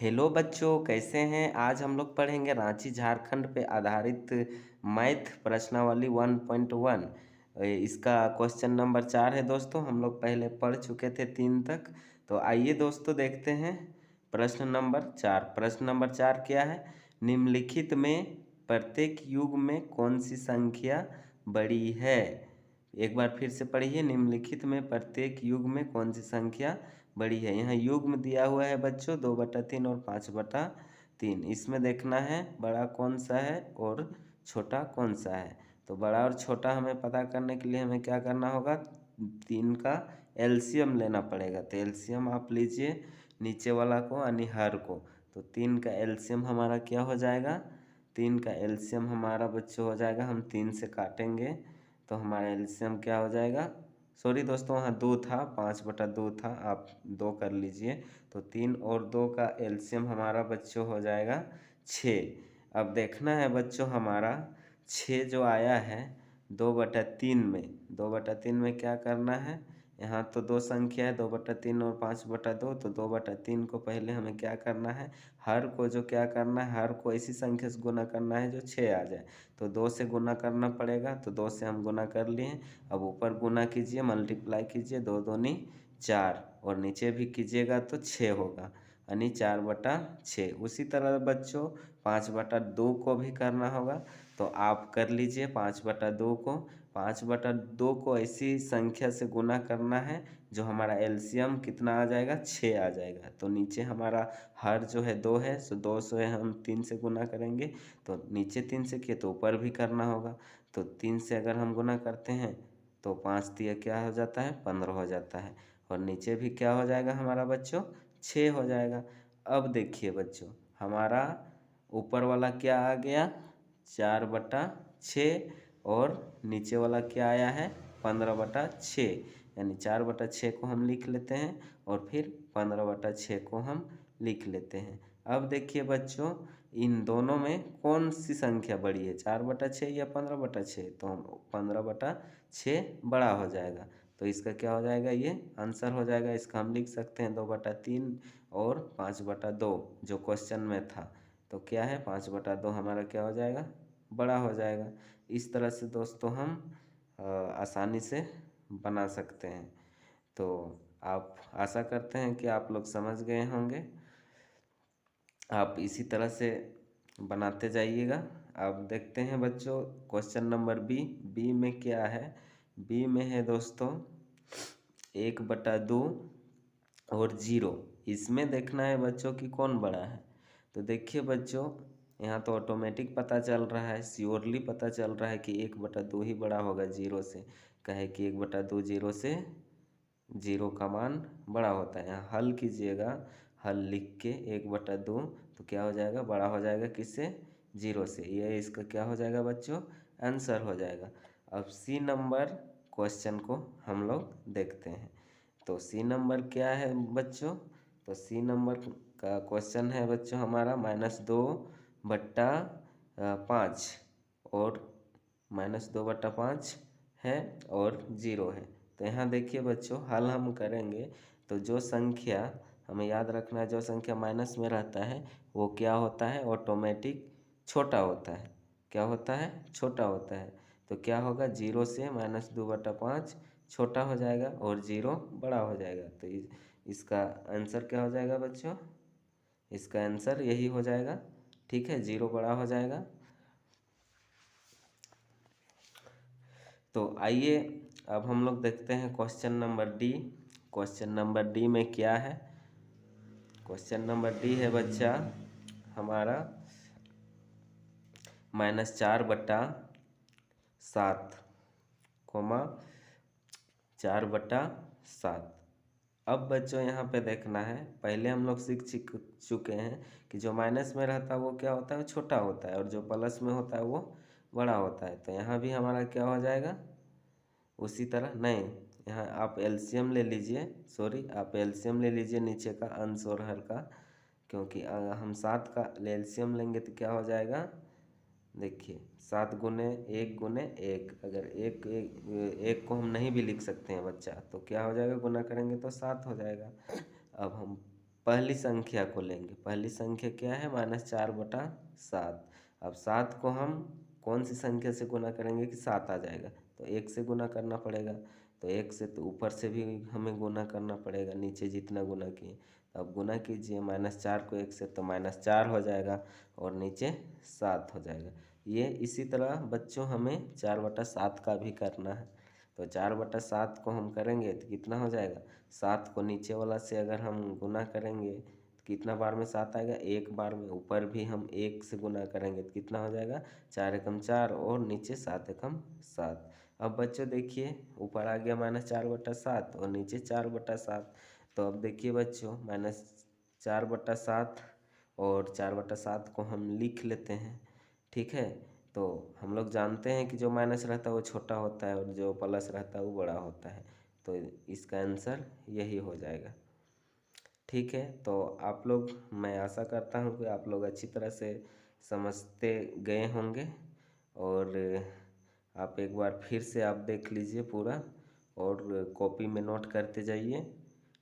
Hello बच्चों, कैसे हैं। आज हम लोग पढ़ेंगे रांची झारखंड पे आधारित मैथ प्रश्नावली 1.1। इसका क्वेश्चन नंबर 4 है दोस्तों। हम लोग पहले पढ़ चुके थे 3 तक। तो आइए दोस्तों देखते हैं प्रश्न नंबर 4। प्रश्न नंबर 4 क्या है। निम्नलिखित में प्रत्येक युग में कौन सी संख्या बड़ी है। एक बार फिर से पढ़िए। निम्नलिखित में प्रत्येक युग में कौन सी संख्या बड़ी है। यहाँ युग्म दिया हुआ है बच्चों 2/3 और 5/3। इसमें देखना है बड़ा कौन सा है और छोटा कौन सा है। तो बड़ा और छोटा हमें पता करने के लिए हमें क्या करना होगा, 3 का एलसीएम लेना पड़ेगा। तो एलसीएम आप लीजिए नीचे वाला को यानी हर को। तो 3 का एलसीएम हमारा क्या हो जाएगा, 3 का एलसीएम हमारा बच्चों हो जाएगा, हम 3 से काटेंगे तो हमारा एलसीएम क्या हो जाएगा। सॉरी दोस्तों, वहाँ 2 था, 5/2 था, आप 2 कर लीजिए। तो 3 और 2 का एलसीएम हमारा बच्चों हो जाएगा 6। अब देखना है बच्चों हमारा 6 जो आया है 2/3 में, 2/3 में क्या करना है। यहाँ तो 2 संख्या है 2/3 और 5/2। तो 2/3 को पहले हमें क्या करना है, हर को जो क्या करना है, हर को ऐसी संख्या से गुना करना है जो 6 आ जाए। तो 2 से गुना करना पड़ेगा। तो 2 से हम गुना कर लिए। अब ऊपर गुना कीजिए, मल्टीप्लाई कीजिए, 2 दूनी 4 और नीचे भी कीजिएगा तो 6 होगा, यानी 4/6। उसी तरह बच्चों 5/2 को भी करना होगा। तो आप कर लीजिए 5/2 को। 5/2 को ऐसी संख्या से गुना करना है जो हमारा एलसीएम कितना आ जाएगा, 6 आ जाएगा। तो नीचे हमारा हर जो है 2 है, सो 2 से हम 3 से गुना करेंगे। तो नीचे 3 से किए तो ऊपर भी करना होगा। तो 3 से अगर हम गुना करते हैं तो 5 तिया क्या हो जाता है, 15 हो जाता है। और नीचे भी क्या हो जाएगा हमारा बच्चों, 6 हो जाएगा। अब देखिए बच्चों हमारा ऊपर वाला क्या आ गया, 4/6 और नीचे वाला क्या आया है, 15/6। यानी 4/6 को हम लिख लेते हैं और फिर 15/6 को हम लिख लेते हैं। अब देखिए बच्चों इन दोनों में कौन सी संख्या बड़ी है, 4/6 या 15/6। तो हम 15/6 बड़ा हो जाएगा। तो इसका क्या हो जाएगा, ये आंसर हो जाएगा। इसका हम लिख सकते हैं 2/3 और 5/2 जो क्वेश्चन में था। तो क्या है 5/2 हमारा क्या हो जाएगा, बड़ा हो जाएगा। इस तरह से दोस्तों हम आसानी से बना सकते हैं। तो आप आशा करते हैं कि आप लोग समझ गए होंगे। आप इसी तरह से बनाते जाइएगा। अब देखते हैं बच्चों क्वेश्चन नंबर बी में क्या है। बी में है दोस्तों 1/2 और 0। इसमें देखना है बच्चों कि कौन बड़ा है। तो देखिए बच्चों यहाँ तो ऑटोमेटिक पता चल रहा है, श्योरली पता चल रहा है कि 1/2 ही बड़ा होगा 0 से। कहे कि 1/2 0 से 0 का मान बड़ा होता है। यहाँ हल कीजिएगा, हल लिख के 1/2 तो क्या हो जाएगा, बड़ा हो जाएगा किससे, 0 से। ये इसका क्या हो जाएगा बच्चों, आंसर हो जाएगा। अब सी नंबर क्वेश्चन को हम लोग देखते हैं। तो सी नंबर क्या है बच्चों, तो सी नंबर का क्वेश्चन है बच्चों हमारा -2/5 और -2/5 है और 0 है। तो यहाँ देखिए बच्चों हल हम करेंगे तो जो संख्या हमें याद रखना है, जो संख्या माइनस में रहता है वो क्या होता है, ऑटोमेटिक छोटा होता है। क्या होता है, छोटा होता है। तो क्या होगा, 0 से -2/5 छोटा हो जाएगा और 0 बड़ा हो जाएगा। तो इसका आंसर क्या हो जाएगा बच्चों, इसका आंसर यही हो जाएगा। ठीक है, 0 बड़ा हो जाएगा। तो आइए अब हम लोग देखते हैं question number D. Question number D में क्या है। क्वेश्चन नंबर डी है बच्चा हमारा -4/7 कोमा 4/7। अब बच्चों यहाँ पे देखना है, पहले हम लोग सीख चुके हैं कि जो माइनस में रहता है वो क्या होता है, छोटा होता है, और जो प्लस में होता है वो बड़ा होता है। तो यहाँ भी हमारा क्या हो जाएगा, उसी तरह नहीं, यहाँ आप एलसीएम ले लीजिए, सॉरी आप एलसीएम ले लीजिए नीचे का अंश और हर का। क्योंकि हम 7 का एलसीएम लेंगे तो क्या हो जाएगा, देखिए 7 गुने 1 गुने 1। अगर एक को हम नहीं भी लिख सकते हैं बच्चा, तो क्या हो जाएगा, गुना करेंगे तो 7 हो जाएगा। अब हम पहली संख्या को लेंगे। पहली संख्या क्या है? -4/7। अब 7 को हम कौन सी संख्या से गुना करेंगे कि 7 आ जाएगा? तो 1 से गुना करना पड़ेगा। तो 1 से तो ऊपर से भी हमें गुना करना पड़ेगा, नीचे जितना गुना किए। तो अब गुना कीजिए -4 को 1 से, तो -4 हो जाएगा और नीचे 7 हो जाएगा। ये इसी तरह बच्चों हमें 4/7 का भी करना है। तो 4/7 को हम करेंगे तो कितना हो जाएगा? 7 को नीचे वाला से अगर हम गुना करेंगे तो कितना बार में 7 आएगा? एक बार में। ऊपर भी हम 1 से गुना करेंगे तो कितना हो जाएगा? 4 एकम 4 और नीचे 7 एकम 7। अब बच्चों देखिए, ऊपर आ गया -4/7 और नीचे 4/7। तो अब देखिए बच्चों, -4/7 और 4/7 को हम लिख लेते हैं। ठीक है, तो हम लोग जानते हैं कि जो माइनस रहता है वो छोटा होता है और जो प्लस रहता है वो बड़ा होता है। तो इसका आंसर यही हो जाएगा। ठीक है, तो आप लोग, मैं आशा करता हूँ कि आप लोग अच्छी तरह से समझते गए होंगे। और आप एक बार फिर से आप देख लीजिए पूरा और कॉपी में नोट करते जाइए।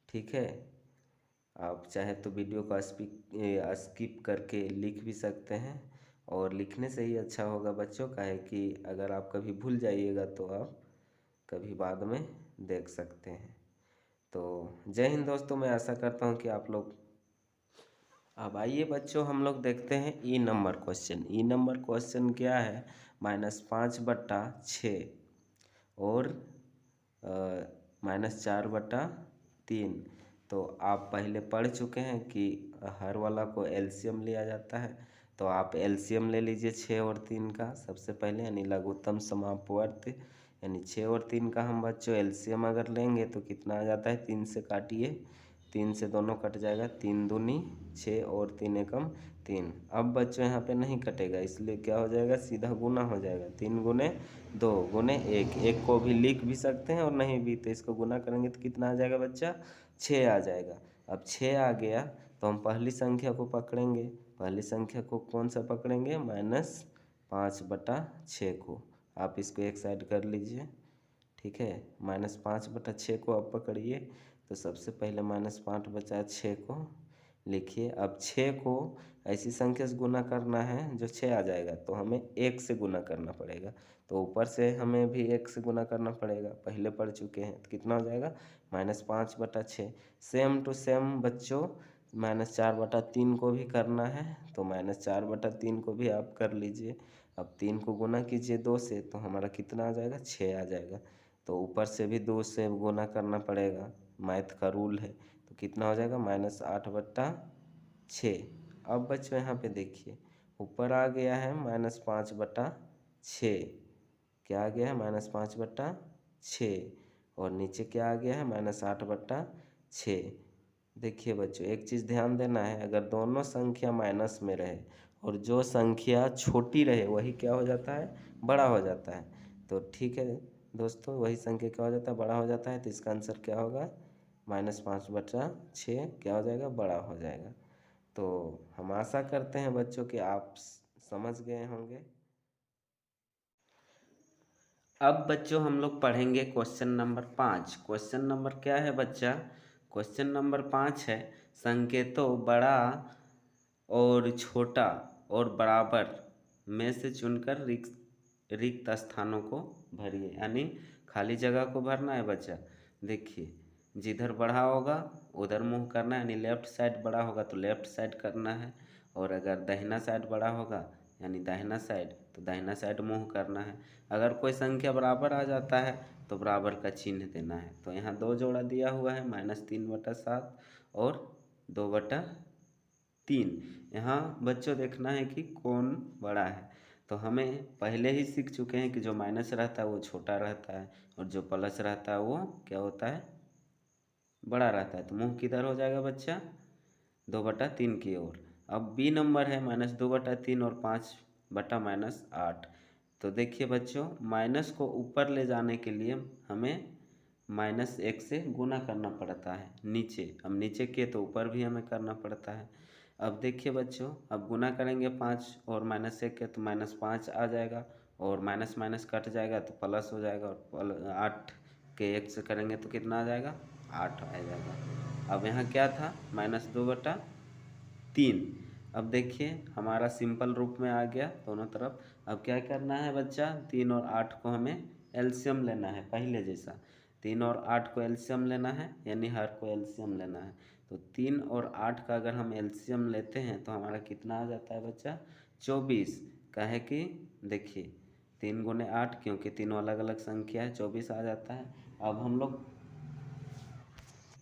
ठीक है, आप चाहे तो वीडियो को स्किप करके लिख भी सकते हैं, और लिखने से ही अच्छा होगा बच्चों। का है कि अगर आप कभी भूल जाइएगा तो आप कभी बाद में देख सकते हैं। तो जय हिंद दोस्तों, मैं आशा करता हूँ कि आप लोग। अब आइए बच्चों, हम लोग देखते हैं ई नंबर क्वेश्चन। ई नंबर क्वेश्चन क्या है? -5/6 और -4/3। तो आप पहले पढ़ चुके हैं कि हर वाला को एलसीएम लिया जाता है। तो आप एलसीएम ले लीजिए 6 और 3 का सबसे पहले, यानी लघुत्तम समापवर्त। यानी 6 और 3 का हम बच्चों एलसीएम अगर लेंगे तो कितना आ जाता है? 3 से काटिए, 3 से दोनों कट जाएगा, 3 दूनी 6 और 3 एकम 3। अब बच्चों यहाँ पे नहीं कटेगा, इसलिए क्या हो जाएगा? सीधा गुना हो जाएगा। 3 गुने 2 गुने 1। 1 को भी लिख भी सकते हैं और नहीं भी, तो इसको गुना करेंगे तो कितना आ जाएगा बच्चा? 6 आ जाएगा। अब 6 आ गया तो हम पहली संख्या को पकड़ेंगे। पहली संख्या को कौन सा पकड़ेंगे? -5/6 को। आप इसको एक साइड कर लीजिए। ठीक है, -5/6 को आप पकड़िए। तो सबसे पहले -5/6 को लिखिए। अब 6 को ऐसी संख्या से गुना करना है जो 6 आ जाएगा, तो हमें 1 से गुना करना पड़ेगा। तो ऊपर से हमें भी 1 से गुना करना पड़ेगा, पहले पढ़ चुके हैं। तो कितना हो जाएगा? -5/6। सेम टू सेम बच्चों, -4/3 को भी करना है। तो -4/3 को भी आप कर लीजिए। अब 3 को गुना कीजिए 2 से, तो हमारा कितना आ जाएगा? 6 आ जाएगा। तो ऊपर से भी 2 से गुना करना पड़ेगा, मैथ का रूल है। तो कितना हो जाएगा? -8/6। अब बच्चों यहाँ पे देखिए, ऊपर आ गया है -5/6। क्या आ गया है? -5/6। और नीचे क्या आ गया है? -8/6। देखिए बच्चों, एक चीज़ ध्यान देना है, अगर दोनों संख्या माइनस में रहे और जो संख्या छोटी रहे वही क्या हो जाता है? बड़ा हो जाता है। तो ठीक है दोस्तों, वही संख्या क्या हो जाता है? बड़ा हो जाता है। तो इसका आंसर क्या होगा? -5/6 क्या हो जाएगा? बड़ा हो जाएगा। तो हम आशा करते हैं बच्चों कि आप समझ गए होंगे। अब बच्चों हम लोग पढ़ेंगे क्वेश्चन नंबर 5। क्वेश्चन नंबर क्या है बच्चा? क्वेश्चन नंबर 5 है, संकेतों बड़ा और छोटा और बराबर में से चुनकर रिक्त स्थानों को भरिए। यानी खाली जगह को भरना है बच्चा। देखिए, जिधर बड़ा होगा उधर मुँह करना है, यानी लेफ्ट साइड बड़ा होगा तो लेफ्ट साइड करना है। और अगर दाहिना साइड बड़ा होगा यानी दाहिना साइड, तो दाहिना साइड मुँह करना है। अगर कोई संख्या बराबर आ जाता है तो बराबर का चिन्ह देना है। तो यहाँ 2 जोड़ा दिया हुआ है, -3/7 और 2/3। यहाँ बच्चों देखना है कि कौन बड़ा है। तो हमें पहले ही सीख चुके हैं कि जो माइनस रहता है वो छोटा रहता है और जो प्लस रहता है वो क्या होता है? बड़ा रहता है। तो मुँह किधर हो जाएगा बच्चा? 2/3 की ओर। अब बी नंबर है -2/3 और 5/-8। तो देखिए बच्चों, माइनस को ऊपर ले जाने के लिए हमें -1 से गुना करना पड़ता है नीचे। अब नीचे किए तो ऊपर भी हमें करना पड़ता है। अब देखिए बच्चों, अब गुना करेंगे 5 और -1 के, तो -5 आ जाएगा और माइनस माइनस कट जाएगा तो प्लस हो जाएगा। और 8 के 1 से करेंगे तो कितना आ जाएगा? 8 आ जाएगा। अब यहाँ क्या था, -2/3। अब देखिए हमारा सिंपल रूप में आ गया दोनों तरफ। अब क्या करना है बच्चा, 3 और 8 को हमें एलसीएम लेना है, पहले जैसा 3 और 8 को एलसीएम लेना है, यानी हर को एलसीएम लेना है। तो 3 और 8 का अगर हम एलसीएम लेते हैं तो हमारा कितना आ जाता है बच्चा, 24। कहे कि देखिए 3 गुने 8, क्योंकि तीनों अलग अलग संख्या है, 24 आ जाता है। अब हम लोग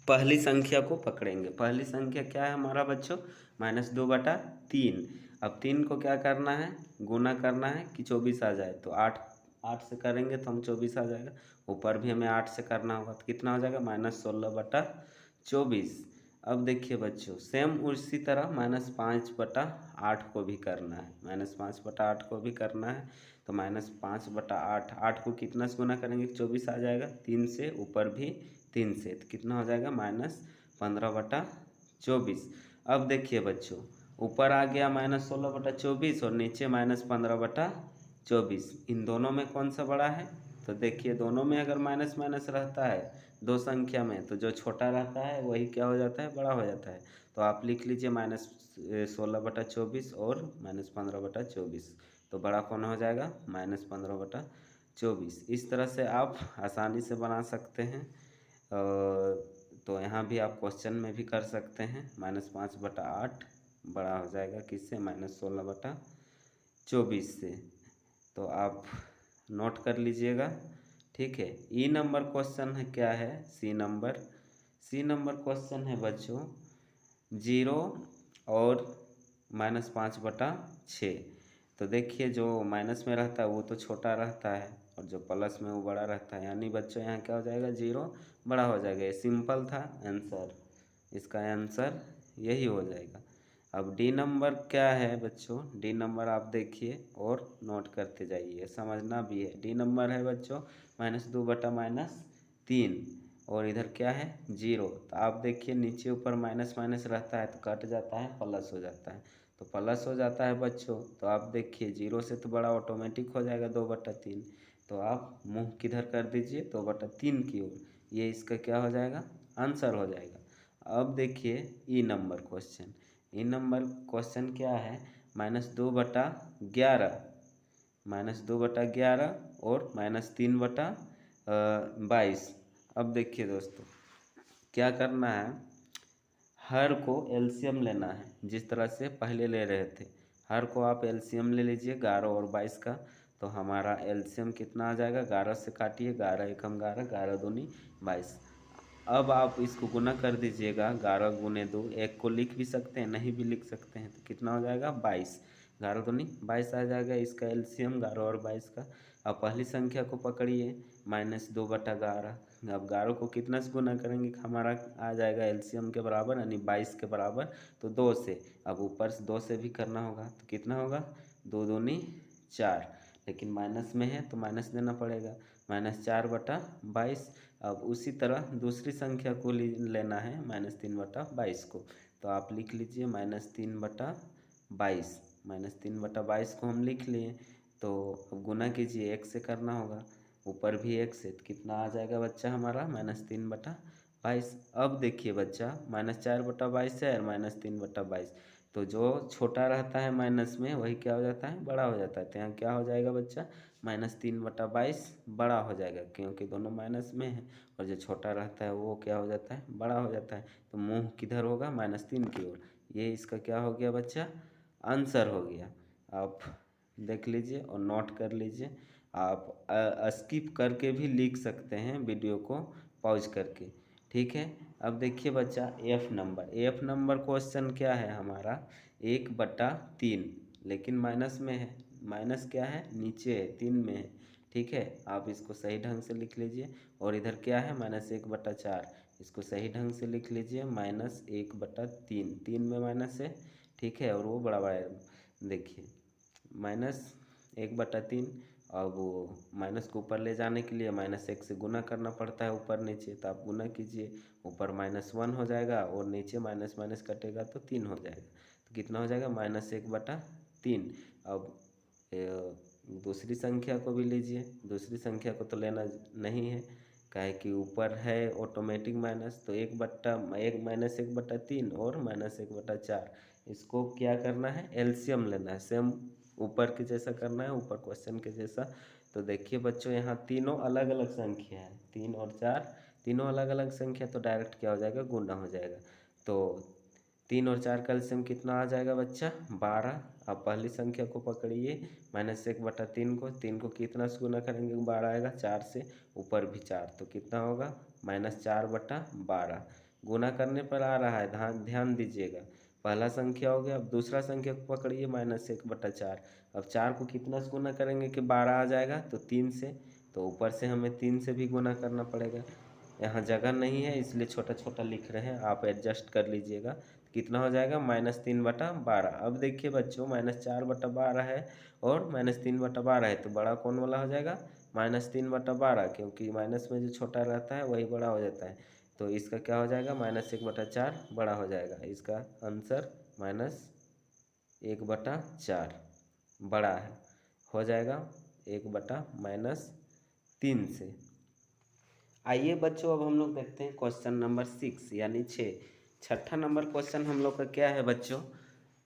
पहली संख्या को पकड़ेंगे। पहली संख्या क्या है हमारा बच्चों, -2/3। अब 3 को क्या करना है, गुना करना है कि 24 आ जाए। तो 8 8 से करेंगे तो हम 24 आ जाएगा। ऊपर भी हमें 8 से करना होगा, तो कितना हो जाएगा, -16/24। अब देखिए बच्चों सेम उसी तरह -5/8 को भी करना है, -5/8 को भी करना है। तो -5/8, 8 को कितना से गुना करेंगे, 24 आ जाएगा। 3 से, ऊपर भी 3 से, तो कितना हो जाएगा, -15/24। अब देखिए बच्चों ऊपर आ गया -16/24 और नीचे -15/24। इन दोनों में कौन सा बड़ा है, तो देखिए दोनों में अगर माइनस माइनस रहता है दो संख्या में, तो जो छोटा रहता है वही क्या हो जाता है, बड़ा हो जाता है। तो आप लिख लीजिए -16/24 और -15/24। तो बड़ा कौन हो जाएगा, -15/24। इस तरह से आप आसानी से बना सकते हैं। तो यहाँ भी आप क्वेश्चन में भी कर सकते हैं। -5/8 बड़ा हो जाएगा किससे, -16/24 से। तो आप नोट कर लीजिएगा, ठीक है। ई नंबर क्वेश्चन है, क्या है, सी नंबर क्वेश्चन है बच्चों 0 और -5/6। तो देखिए जो माइनस में रहता है वो तो छोटा रहता है और जो प्लस में वो बड़ा रहता है, यानी बच्चों यहाँ क्या हो जाएगा, 0 बड़ा हो जाएगा। ये सिंपल था आंसर, इसका आंसर यही हो जाएगा। अब डी नंबर क्या है बच्चों, डी नंबर आप देखिए और नोट करते जाइए, समझना भी है। डी नंबर है बच्चों -2/-3 और इधर क्या है, 0। तो आप देखिए नीचे ऊपर माइनस माइनस रहता है तो कट जाता है, प्लस हो जाता है। तो प्लस हो जाता है बच्चों, तो आप देखिए 0 से तो बड़ा ऑटोमेटिक हो जाएगा 2/3। तो आप मुँह किधर कर दीजिए, 2/3 की ओर। ये इसका क्या हो जाएगा, आंसर हो जाएगा। अब देखिए ई नंबर क्वेश्चन, ई नंबर क्वेश्चन क्या है, -2/11, -2/11 और -3/22। अब देखिए दोस्तों क्या करना है, हर को एलसीएम लेना है, जिस तरह से पहले ले रहे थे। हर को आप एलसीएम ले लीजिए 11 और 22 का। तो हमारा एलसीएम कितना आ जाएगा, 11 से काटिए, 11 एकम 11, 11 दूनी 22। अब आप इसको गुना कर दीजिएगा, 11 गुने 2, एक को लिख भी सकते हैं, नहीं भी लिख सकते हैं, तो कितना हो जाएगा, 22। 11 दूनी 22 आ जाएगा, इसका एलसीएम 11 और 22 का। अब पहली संख्या को पकड़िए, -2/11। अब 11 को कितना से गुना करेंगे, हमारा आ जाएगा एलसीएम के बराबर, यानी 22 के बराबर, तो 2 से। अब ऊपर से 2 से भी करना होगा, तो कितना होगा, 2 दूनी 4, लेकिन माइनस में है तो माइनस देना पड़ेगा, -4/22। अब उसी तरह दूसरी संख्या को लेना है, -3/22 को। तो आप लिख लीजिए -3/22, -3/22 को हम लिख लिए। तो अब गुना कीजिए, 1 से करना होगा, ऊपर भी 1 से, तो कितना आ जाएगा बच्चा हमारा, -3/22। अब देखिए बच्चा -4/22 है और -3/22, तो जो छोटा रहता है माइनस में वही क्या हो जाता है, बड़ा हो जाता है। तो यहाँ क्या हो जाएगा बच्चा, -3/22 बड़ा हो जाएगा, क्योंकि दोनों माइनस में है। और जो छोटा रहता है वो क्या हो जाता है, बड़ा हो जाता है। तो मुँह किधर होगा, -3 की ओर। ये इसका क्या हो गया बच्चा, आंसर हो गया। आप देख लीजिए और नोट कर लीजिए। आप स्किप करके भी लिख सकते हैं वीडियो को पॉज करके, ठीक है। अब देखिए बच्चा एफ नंबर क्वेश्चन क्या है हमारा, 1/3, लेकिन माइनस में है। माइनस क्या है, नीचे है, 3 में है, ठीक है। आप इसको सही ढंग से लिख लीजिए। और इधर क्या है, -1/4, इसको सही ढंग से लिख लीजिए, -1/3, 3 में माइनस है, ठीक है। और वो बड़ा बड़ा है, देखिए -1/3। और वो माइनस को ऊपर ले जाने के लिए -1 से गुना करना पड़ता है ऊपर नीचे। तो आप गुना कीजिए, ऊपर -1 हो जाएगा और नीचे माइनस माइनस कटेगा तो 3 हो जाएगा। तो कितना हो जाएगा, -1/3। अब दूसरी संख्या को भी लीजिए, दूसरी संख्या को तो लेना नहीं है, काहे कि ऊपर है ऑटोमेटिक माइनस, तो 1/1 - 1/3 और -1/4। इसको क्या करना है, एलसीएम लेना है, सेम ऊपर के जैसा करना है, ऊपर क्वेश्चन के जैसा। तो देखिए बच्चों, यहाँ तीनों अलग अलग संख्या है, 3 और 4 तीनों अलग अलग संख्या, तो डायरेक्ट क्या हो जाएगा, गुना हो जाएगा। तो 3 और 4 का एलसीएम कितना आ जाएगा बच्चा, 12। अब पहली संख्या को पकड़िए, -1/3 को, 3 को कितना से गुना करेंगे, 12 आएगा, 4 से, ऊपर भी 4, तो कितना होगा, -4/12। गुना करने पर आ रहा है, ध्यान दीजिएगा, पहला संख्या हो गया। अब दूसरा संख्या को पकड़िए, -1/4। अब 4 को कितना से गुना करेंगे कि 12 आ जाएगा, तो 3 से, तो ऊपर से हमें 3 से भी गुना करना पड़ेगा। यहाँ जगह नहीं है इसलिए छोटा छोटा लिख रहे हैं, आप एडजस्ट कर लीजिएगा। कितना हो जाएगा, -3/12। अब देखिए बच्चों, -4/12 है और -3/12 है, तो बड़ा कौन वाला हो जाएगा, -3/12, क्योंकि माइनस में जो छोटा रहता है वही बड़ा हो जाता है। तो इसका क्या हो जाएगा, -1/4 बड़ा हो जाएगा। इसका आंसर -1/4 बड़ा है, हो जाएगा 1/-3 से। आइए बच्चों, अब हम लोग देखते हैं क्वेश्चन नंबर 6 यानी 6। छठा नंबर क्वेश्चन हम लोग का क्या है बच्चों,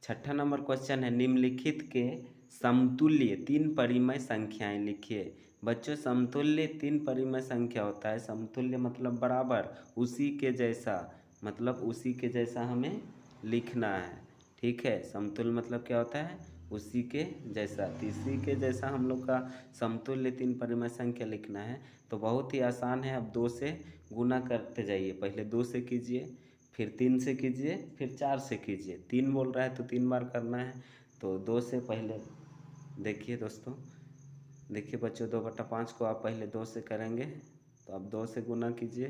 छठा नंबर क्वेश्चन है, निम्नलिखित के समतुल्य 3 परिमेय संख्याएं लिखिए। बच्चों, समतुल्य 3 परिमेय संख्या होता है, समतुल्य मतलब बराबर, उसी के जैसा, मतलब उसी के जैसा हमें लिखना है। ठीक है, समतुल्य मतलब क्या होता है, उसी के जैसा, इसी के जैसा हम लोग का समतुल्य 3 परिमेय संख्या लिखना है। तो बहुत ही आसान है, अब 2 से गुना करते जाइए, पहले 2 से कीजिए, फिर 3 से कीजिए, फिर 4 से कीजिए। 3 बोल रहा है तो 3 बार करना है, तो 2 से पहले देखिए दोस्तों, देखिए बच्चों, 2/5 को आप पहले 2 से करेंगे, तो आप 2 से गुना कीजिए,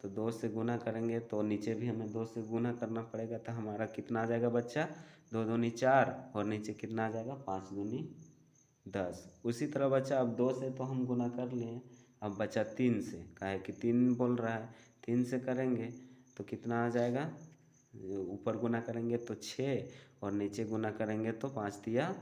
तो 2 से गुना करेंगे तो नीचे भी हमें 2 से गुना करना पड़ेगा, तो हमारा कितना आ जाएगा बच्चा, 2 दूनी 4, और नीचे कितना आ जाएगा, 5 दूनी 10। उसी तरह बच्चा, अब 2 से तो हम गुना कर लिए, अब बचा 3 से, काहे कि 3 बोल रहा है, 3 से करेंगे तो कितना आ जाएगा, ऊपर गुना करेंगे तो 6, और नीचे गुना करेंगे तो 5 तिया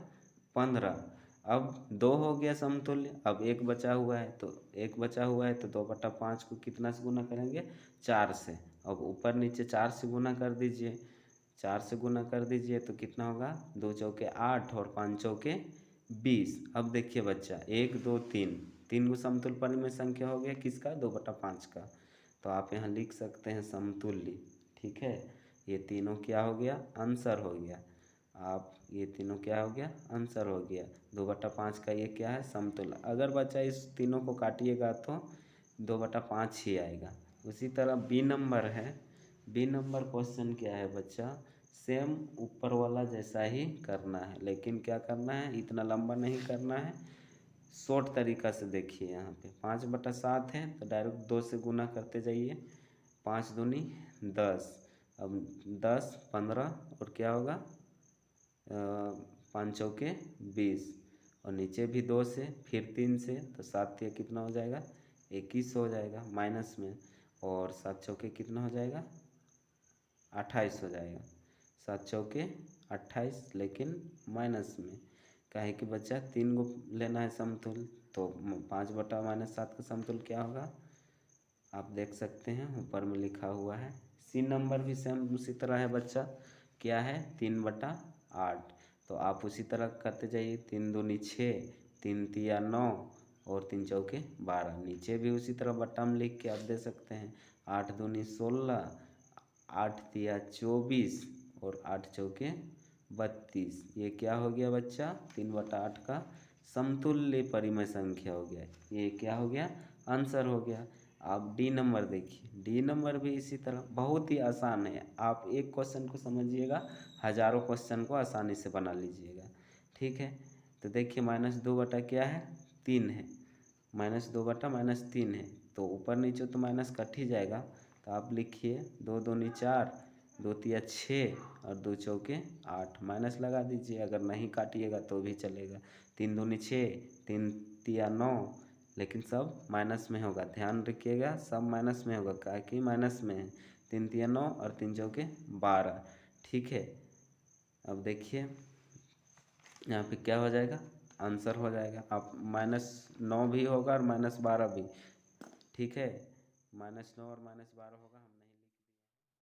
15। अब 2 हो गया समतुल्य, अब 1 बचा हुआ है, तो 1 बचा हुआ है तो 2/5 को कितना से गुना करेंगे, 4 से। अब ऊपर नीचे 4 से गुना कर दीजिए, 4 से गुना कर दीजिए तो कितना होगा, 2 चौके 8 और 5 चौके 20। अब देखिए बच्चा, 1 2 3, 3 को समतुल्य परिमेय संख्या हो गया किसका, 2/5 का, तो आप यहाँ लिख सकते हैं समतुल्य। ठीक है, ये तीनों क्या हो गया, आंसर हो गया। आप ये तीनों क्या हो गया, आंसर हो गया। 2/5 का ये क्या है, समतुल्य। अगर बच्चा इस तीनों को काटिएगा तो 2/5 ही आएगा। उसी तरह बी नंबर है, बी नंबर क्वेश्चन क्या है बच्चा, सेम ऊपर वाला जैसा ही करना है, लेकिन क्या करना है, इतना लंबा नहीं करना है, शॉर्ट तरीका से। देखिए यहाँ पे 5/7 है, तो डायरेक्ट 2 से गुना करते जाइए, 5 दूनी 10, अब 10 15 और क्या होगा, 5 चौके 20, और नीचे भी 2 से, फिर 3 से, तो 7 या कितना हो जाएगा, 21 हो जाएगा माइनस में, और 7 चौके कितना हो जाएगा, 28 हो जाएगा। 7 चौके 28, लेकिन माइनस में, काहे कि बच्चा 3 को लेना है समतुल्य, तो 5/-7 का समतुल्य क्या होगा, आप देख सकते हैं ऊपर में लिखा हुआ है। सी नंबर भी सेम उसी तरह है बच्चा, क्या है, 3/8। तो आप उसी तरह करते जाइए, 3 दूनी 6, 3 तिया 9, और 3 चौके 12। नीचे भी उसी तरह बट्टा में लिख के आप दे सकते हैं, 8 दूनी 16, 8 तिया 24, और 8 चौके 32। ये क्या हो गया बच्चा, 3/8 का समतुल्य परिमेय संख्या हो गया। ये क्या हो गया, आंसर हो गया। आप डी नंबर देखिए, डी नंबर भी इसी तरह बहुत ही आसान है। आप एक क्वेश्चन को समझिएगा, हजारों क्वेश्चन को आसानी से बना लीजिएगा। ठीक है, तो देखिए -2 बटा क्या है, 3 है, -2 बटा -3 है, तो ऊपर नीचे तो माइनस कट ही जाएगा। तो आप लिखिए 2 दूनी 4, 2 तिया 6, और 2 चौके 8, माइनस लगा दीजिए, अगर नहीं काटिएगा तो भी चलेगा। 3 दूनी 6, 3 तिया 9, लेकिन सब माइनस में होगा, ध्यान रखिएगा, सब माइनस में होगा, क्या कि माइनस में है। 3 तिया 9 और 3 चौके 12। ठीक है, अब देखिए यहाँ पे क्या हो जाएगा, आंसर हो जाएगा। आप -9 भी होगा और -12 भी। ठीक है, -9 और -12 होगा, हम